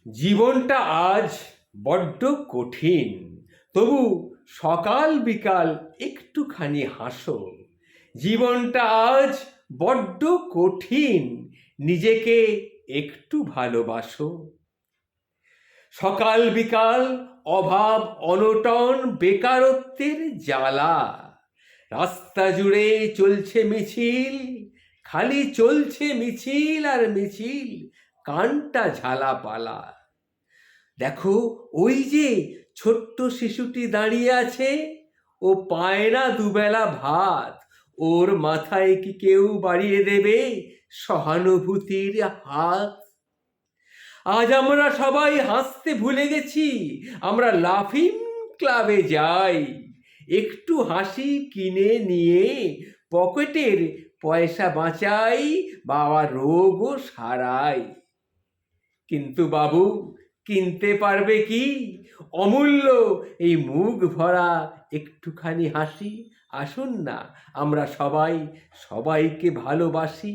জীবনটা আজ বড্ড কঠিন, তবু সকাল বিকাল একটুখানি হাসো। জীবনটা আজ বড্ড কঠিন, নিজেকে একটু ভালোবাসো। সকাল বিকাল অভাব অনটন বেকারত্বের জ্বালা, রাস্তা জুড়ে চলছে মিছিল, খালি চলছে মিছিল আর মিছিল, কানটা ঝালাপালা। দেখো ওই যে ছোট্ট শিশুটি দাঁড়িয়ে আছে, ও পায় না দুবেলা ভাত, ওর মাথায় কি কেউ বাড়িয়ে দেবে সহানুভূতির হাত? আজ আমরা সবাই হাসতে ভুলে গেছি, আমরা লাফিং ক্লাবে যাই, একটু হাসি কিনে নিয়ে পকেটের পয়সা বাঁচাই, বাবা রোগও সারাই। কিন্তু বাবু, কিনতে পারবে কি অমূল্য এই মুখ ভরা একটুখানি হাসি? আসুন না আমরা সবাই সবাইকে ভালোবাসি।